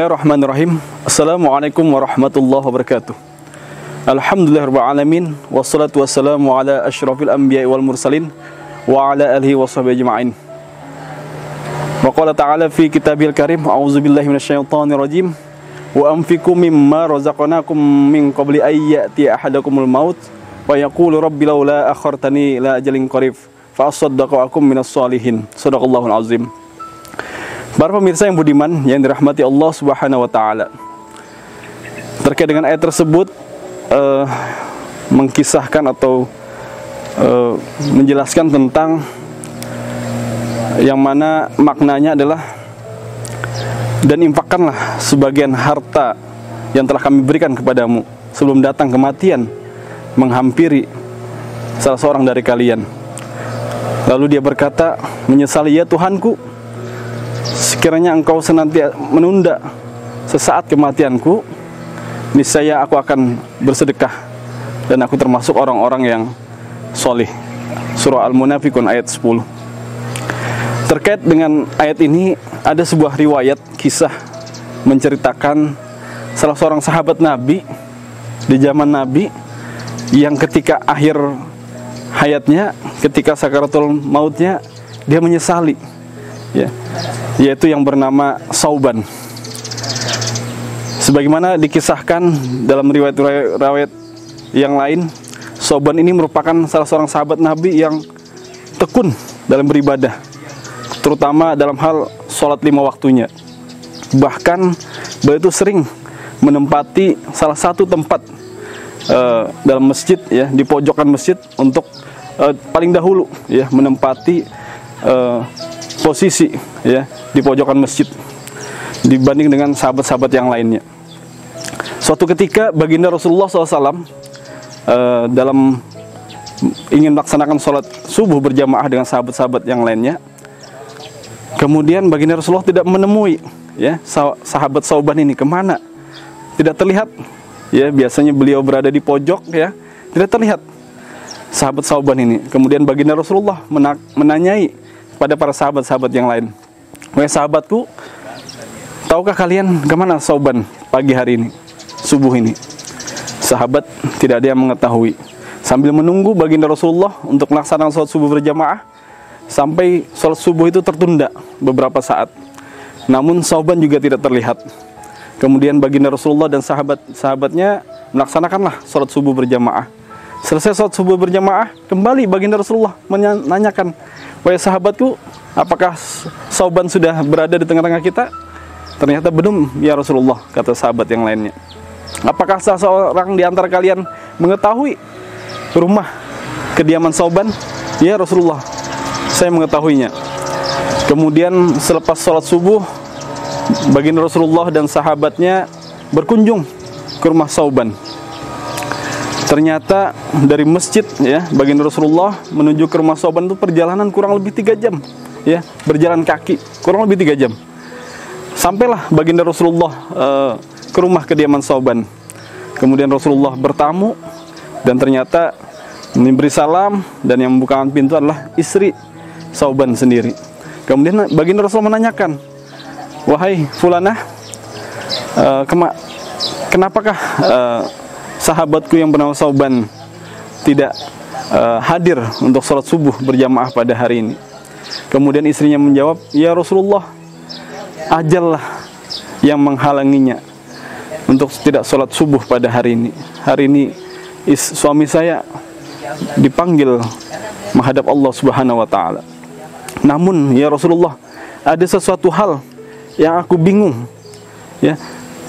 Bismillahirrahmanirrahim. Assalamualaikum warahmatullahi wabarakatuh. Alhamdulillahirabbil alamin, wassalatu wassalamu ala asyrafil anbiya'i wal mursalin wa ala alihi washabihi ajma'in. Wa qala ta'ala fi kitabil karim, a'udzubillahi minasyaitonir rajim. Wa anfiqu mimma razaqnakum min qabli ay ya'ti ahadakumul maut wa yaqulu rabbi laula akhartani ila ajalin qarib fa asaddaqu akum minas sholihin. Shadaqallahul azim. Para pemirsa yang budiman yang dirahmati Allah Subhanahu wa taala. Terkait dengan ayat tersebut mengkisahkan atau menjelaskan tentang yang mana maknanya adalah dan infakkanlah sebagian harta yang telah kami berikan kepadamu sebelum datang kematian menghampiri salah seorang dari kalian. Lalu dia berkata, menyesali ya Tuhanku, sekiranya engkau senantiasa menunda sesaat kematianku, niscaya aku akan bersedekah dan aku termasuk orang-orang yang solih. Surah Al-Munafiqun ayat 10. Terkait dengan ayat ini, ada sebuah riwayat kisah menceritakan salah seorang sahabat Nabi di zaman Nabi yang ketika akhir hayatnya, ketika sakaratul mautnya, dia menyesali, yaitu yang bernama Sauban. Sebagaimana dikisahkan dalam riwayat yang lain, Sauban ini merupakan salah seorang sahabat Nabi yang tekun dalam beribadah, terutama dalam hal sholat 5 waktunya. Bahkan beliau itu sering menempati salah satu tempat dalam masjid, di pojokan masjid untuk paling dahulu menempati posisi di pojokan masjid dibanding dengan sahabat-sahabat yang lainnya. Suatu ketika baginda Rasulullah SAW dalam ingin melaksanakan sholat subuh berjamaah dengan sahabat-sahabat yang lainnya, kemudian baginda Rasulullah tidak menemui sahabat Sauban ini kemana, tidak terlihat. Biasanya beliau berada di pojok, tidak terlihat sahabat Sauban ini. Kemudian baginda Rasulullah menanyai pada para sahabat-sahabat yang lain, wahai sahabatku, tahukah kalian kemana Sauban pagi hari ini, subuh ini? Sahabat tidak ada yang mengetahui. Sambil menunggu baginda Rasulullah untuk melaksanakan sholat subuh berjamaah, sampai sholat subuh itu tertunda beberapa saat, namun Sauban juga tidak terlihat. Kemudian baginda Rasulullah dan sahabat-sahabatnya melaksanakanlah sholat subuh berjamaah. Selesai sholat subuh berjamaah, kembali baginda Rasulullah menanyakan, wahai sahabatku, apakah Sauban sudah berada di tengah-tengah kita? Ternyata belum ya Rasulullah, kata sahabat yang lainnya. Apakah salah seorang di antara kalian mengetahui rumah kediaman Sauban? Ya Rasulullah, saya mengetahuinya. Kemudian selepas sholat subuh, baginda Rasulullah dan sahabatnya berkunjung ke rumah Sauban. Ternyata dari masjid baginda Rasulullah menuju ke rumah Sauban itu perjalanan kurang lebih 3 jam, berjalan kaki kurang lebih 3 jam. Sampailah baginda Rasulullah ke rumah kediaman Sauban. Kemudian Rasulullah bertamu dan ternyata memberi salam, dan yang membukakan pintu adalah istri Sauban sendiri. Kemudian baginda Rasulullah menanyakan, wahai fulanah, kenapakah sahabatku yang bernama Sauban tidak hadir untuk sholat subuh berjamaah pada hari ini? Kemudian istrinya menjawab, ya Rasulullah, ajal lah yang menghalanginya untuk tidak sholat subuh pada hari ini. Hari ini suami saya dipanggil menghadap Allah Subhanahu wa taala. Namun ya Rasulullah, ada sesuatu hal yang aku bingung,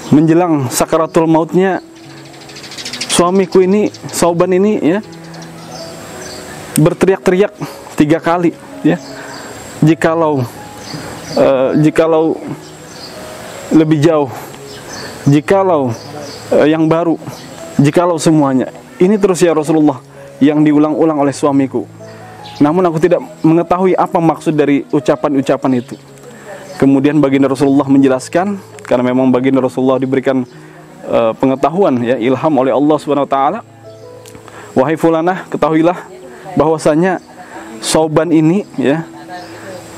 menjelang sakaratul mautnya suamiku ini, Sauban ini, berteriak-teriak 3 kali, jikalau lebih jauh, jikalau yang baru, jikalau semuanya. Ini terus ya Rasulullah yang diulang-ulang oleh suamiku. Namun aku tidak mengetahui apa maksud dari ucapan-ucapan itu. Kemudian baginda Rasulullah menjelaskan, karena memang baginda Rasulullah diberikan pengetahuan, ilham oleh Allah Subhanahu wa taala. Wahai fulanah, ketahuilah bahwasanya Sauban ini,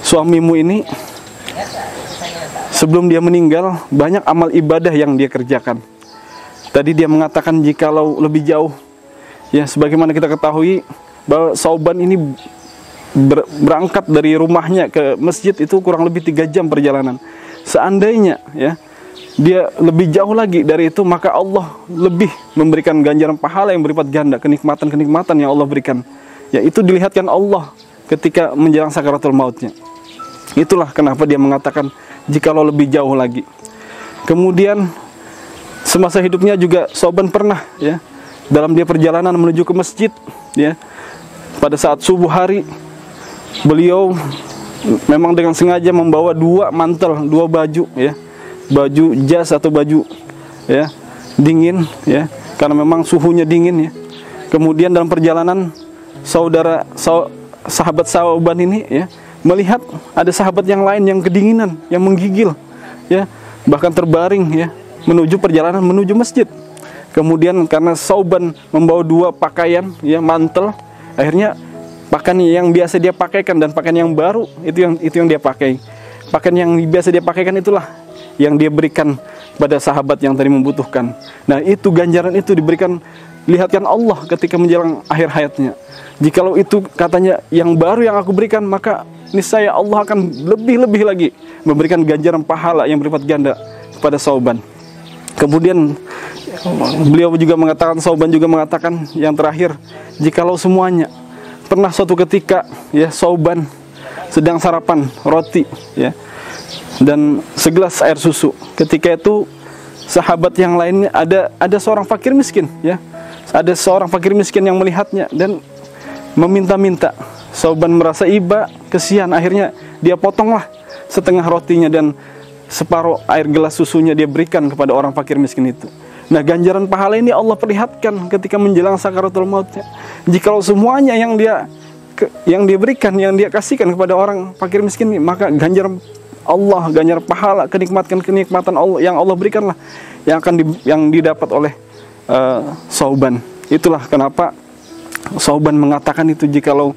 suamimu ini sebelum dia meninggal banyak amal ibadah yang dia kerjakan. Tadi dia mengatakan jikalau lebih jauh, ya sebagaimana kita ketahui bahwa Sauban ini berangkat dari rumahnya ke masjid itu kurang lebih 3 jam perjalanan. Seandainya ya dia lebih jauh lagi dari itu, maka Allah lebih memberikan ganjaran pahala yang berlipat ganda, kenikmatan-kenikmatan yang Allah berikan. Ya itu dilihatkan Allah ketika menjelang sakaratul mautnya. Itulah kenapa dia mengatakan jikalau lebih jauh lagi. Kemudian semasa hidupnya juga Sauban pernah ya dalam dia perjalanan menuju ke masjid ya, pada saat subuh hari beliau memang dengan sengaja membawa 2 mantel, 2 baju ya, baju jas atau baju ya dingin ya, karena memang suhunya dingin ya. Kemudian dalam perjalanan sahabat Sauban ini ya melihat ada sahabat yang lain yang kedinginan, yang menggigil ya, bahkan terbaring ya, menuju perjalanan menuju masjid. Kemudian karena Sauban membawa 2 pakaian ya, mantel, akhirnya pakaian yang biasa dia pakaikan dan pakaian yang baru itu yang dia pakai. Pakaian yang biasa dia pakaikan itulah yang dia berikan pada sahabat yang tadi membutuhkan. Nah, itu ganjaran itu diberikan, lihatkan Allah ketika menjelang akhir hayatnya. Jikalau itu katanya yang baru yang aku berikan, maka niscaya Allah akan lebih-lebih lagi memberikan ganjaran pahala yang berlipat ganda kepada Sauban. Kemudian beliau juga mengatakan, Sauban juga mengatakan yang terakhir, jikalau semuanya pernah suatu ketika ya Sauban sedang sarapan roti ya dan segelas air susu. Ketika itu sahabat yang lainnya ada seorang fakir miskin ya. Ada seorang fakir miskin yang melihatnya dan meminta-minta. Sauban merasa iba, kesian, akhirnya dia potonglah setengah rotinya dan separuh air gelas susunya dia berikan kepada orang fakir miskin itu. Nah, ganjaran pahala ini Allah perlihatkan ketika menjelang sakaratul mautnya. Jikalau semuanya yang dia berikan, yang dia kasihkan kepada orang fakir miskin ini, maka ganjaran Allah, ganjaran pahala, kenikmatan Allah yang Allah berikanlah yang didapat oleh Sauban. Itulah kenapa Sauban mengatakan itu, jikalau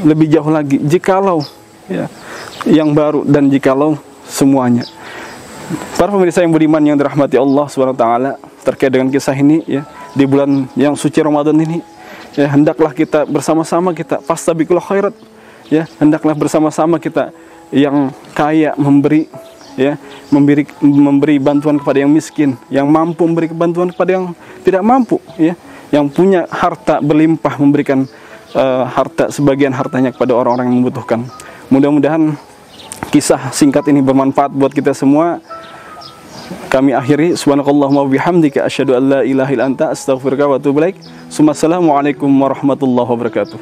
lebih jauh lagi, jikalau ya, yang baru dan jikalau semuanya. Para pemirsa yang beriman yang dirahmati Allah SWT, terkait dengan kisah ini ya, di bulan yang suci Ramadan ini ya, hendaklah kita bersama-sama kita fastabiqul khairat ya, hendaklah bersama-sama kita yang kaya memberi ya, memberi bantuan kepada yang miskin, yang mampu memberi bantuan kepada yang tidak mampu ya, yang punya harta berlimpah memberikan harta, sebagian hartanya kepada orang-orang yang membutuhkan. Mudah-mudahan kisah singkat ini bermanfaat buat kita semua. Kami akhiri, subhanakallahumma wabihamdika asyhadu an la ilaha illa anta astaghfiruka wa atubu ilaik. Assalamualaikum warahmatullahi wabarakatuh.